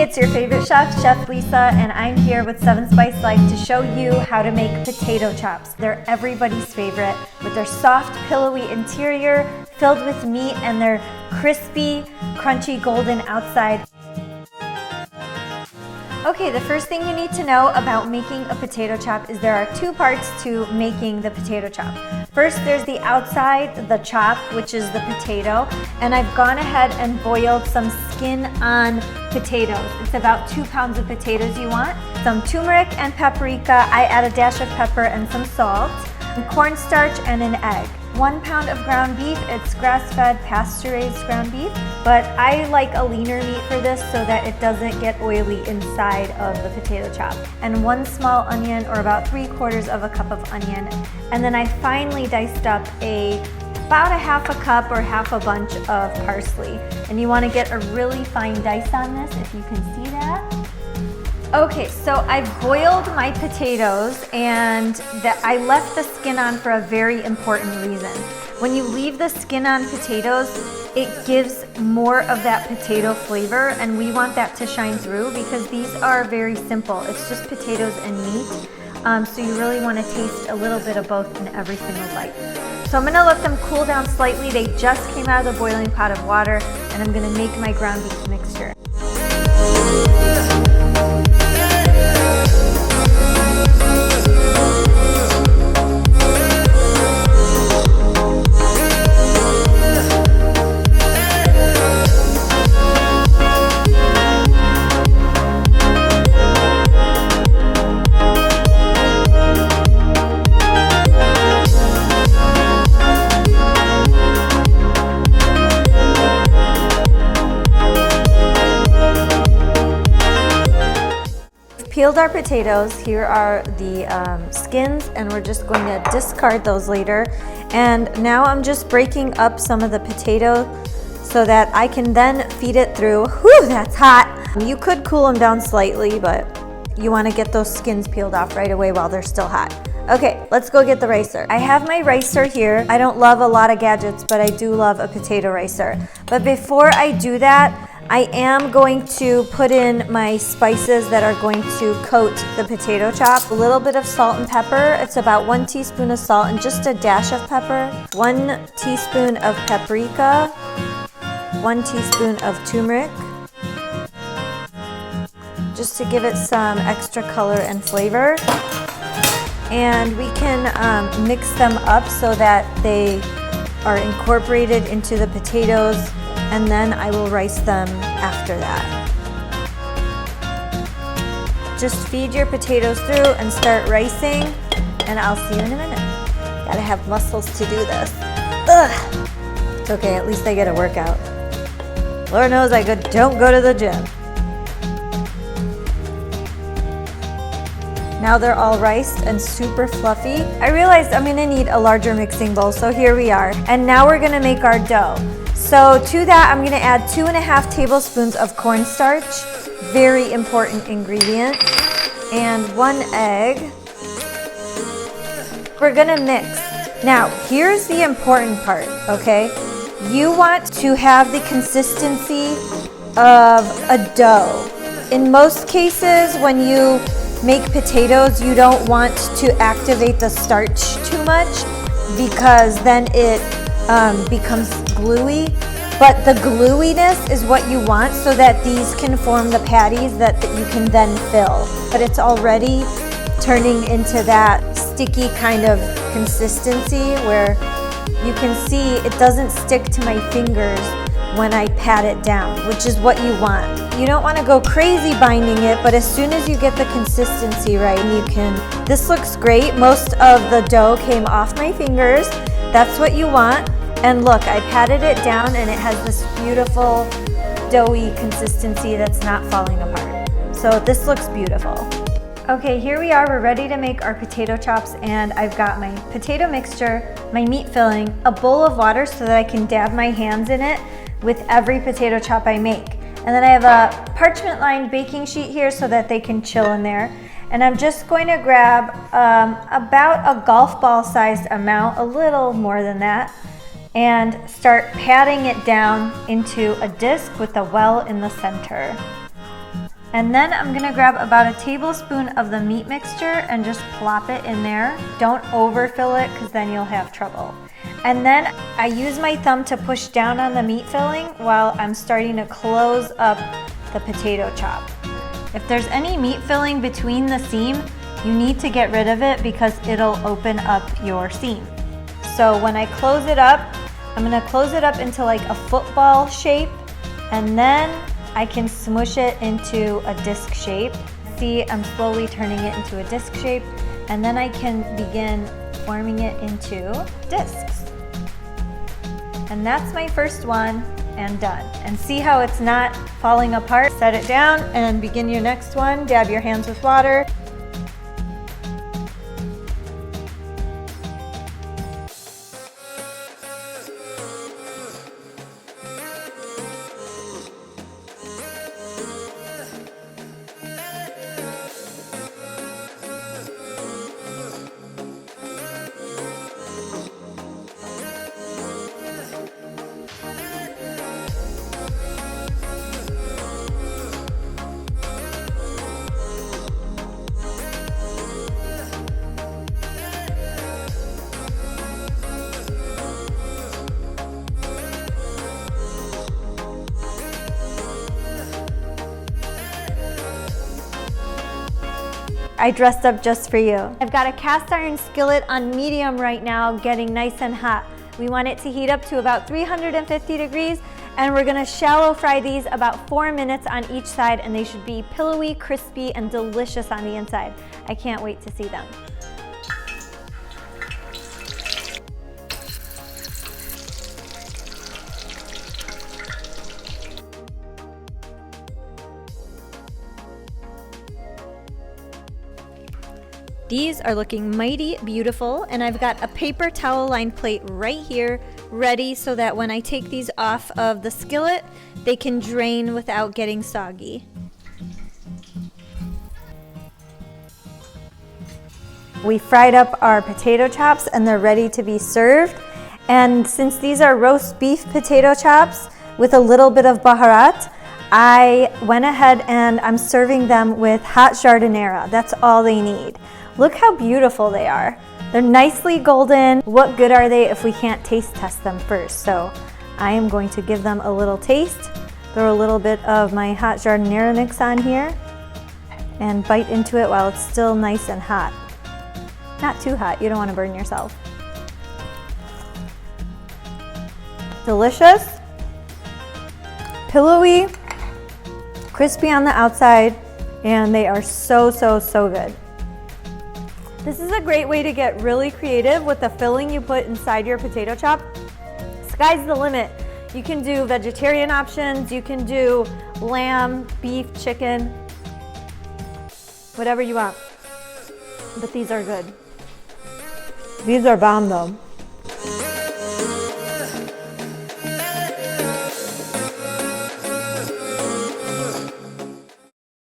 it's your favorite chef, Chef Lisa, and I'm here with 7 Spice Life to show you how to make potato chops. They're everybody's favorite with their soft, pillowy interior filled with meat and their crispy, crunchy, golden outside. Okay, the first thing you need to know about making a potato chop is there are 2 parts to making the potato chop. First, there's the outside, the chop, which is the potato, and I've gone ahead and boiled some skin-on potatoes. It's about 2 pounds of potatoes you want. Some turmeric and paprika. I add a dash of pepper and some salt, and cornstarch and an egg. 1 pound of ground beef. It's grass-fed, pasture-raised ground beef, but I like a leaner meat for this so that it doesn't get oily inside of the potato chop. And 1 small onion, or about 3/4 of a cup of onion. And then I finely diced up about a half a cup or half a bunch of parsley. And you want to get a really fine dice on this, if you can see that. Okay, so I've boiled my potatoes and I left the skin on for a very important reason. When you leave the skin on potatoes, it gives more of that potato flavor, and we want that to shine through because these are very simple. It's just potatoes and meat, so you really want to taste a little bit of both in every single bite. So I'm going to let them cool down slightly. They just came out of the boiling pot of water, and I'm going to make my ground beef mixture. Peeled our potatoes. Here are the skins, and we're just going to discard those later. And now I'm just breaking up some of the potato so that I can then feed it through. Whew, that's hot. You could cool them down slightly, but you want to get those skins peeled off right away while they're still hot. Okay, let's go get the ricer. I have my ricer here. I don't love a lot of gadgets, but I do love a potato ricer. But before I do that, I am going to put in my spices that are going to coat the potato chop. A little bit of salt and pepper. It's about 1 teaspoon of salt and just a dash of pepper. 1 teaspoon of paprika. 1 teaspoon of turmeric. Just to give it some extra color and flavor. And we can mix them up so that they are incorporated into the potatoes, and then I will rice them after that. Just feed your potatoes through and start ricing, and I'll see you in a minute. Gotta have muscles to do this. Ugh. It's okay, at least I get a workout. Lord knows I don't go to the gym. Now they're all riced and super fluffy. I realized I'm gonna need a larger mixing bowl, so here we are. And now we're gonna make our dough. So to that, I'm gonna add 2.5 tablespoons of cornstarch, very important ingredient, and 1 egg. We're gonna mix. Now, here's the important part, okay? You want to have the consistency of a dough. In most cases, when you make potatoes, you don't want to activate the starch too much because then it becomes gluey, but the gluiness is what you want so that these can form the patties that you can then fill. But it's already turning into that sticky kind of consistency where you can see it doesn't stick to my fingers when I pat it down, which is what you want. You don't want to go crazy binding it, but as soon as you get the consistency right, you can. This looks great. Most of the dough came off my fingers. That's what you want. And look, I patted it down and it has this beautiful doughy consistency that's not falling apart. So this looks beautiful. Okay, here we are. We're ready to make our potato chops, and I've got my potato mixture, my meat filling, a bowl of water so that I can dab my hands in it with every potato chop I make. And then I have a parchment lined baking sheet here so that they can chill in there. And I'm just going to grab about a golf ball sized amount, a little more than that, and start patting it down into a disc with a well in the center. And then I'm gonna grab about a tablespoon of the meat mixture and just plop it in there. Don't overfill it because then you'll have trouble. And then I use my thumb to push down on the meat filling while I'm starting to close up the potato chop. If there's any meat filling between the seam, you need to get rid of it because it'll open up your seam. So when I close it up, I'm gonna close it up into like a football shape, and then I can smush it into a disc shape. See, I'm slowly turning it into a disc shape, and then I can begin forming it into discs. And that's my first one, and done. And see how it's not falling apart? Set it down and begin your next one. Dab your hands with water. I dressed up just for you. I've got a cast iron skillet on medium right now, getting nice and hot. We want it to heat up to about 350 degrees, and we're gonna shallow fry these about 4 minutes on each side, and they should be pillowy, crispy, and delicious on the inside. I can't wait to see them. These are looking mighty beautiful, and I've got a paper towel lined plate right here ready so that when I take these off of the skillet, they can drain without getting soggy. We fried up our potato chops and they're ready to be served. And since these are roast beef potato chops with a little bit of baharat, I went ahead and I'm serving them with hot jardinera. That's all they need. Look how beautiful they are. They're nicely golden. What good are they if we can't taste test them first? So I am going to give them a little taste, throw a little bit of my hot jardinera mix on here, and bite into it while it's still nice and hot. Not too hot, you don't want to burn yourself. Delicious, pillowy, crispy on the outside, and they are so, so, so good. This is a great way to get really creative with the filling you put inside your potato chop. Sky's the limit. You can do vegetarian options, you can do lamb, beef, chicken, whatever you want. But these are good. These are bomb though.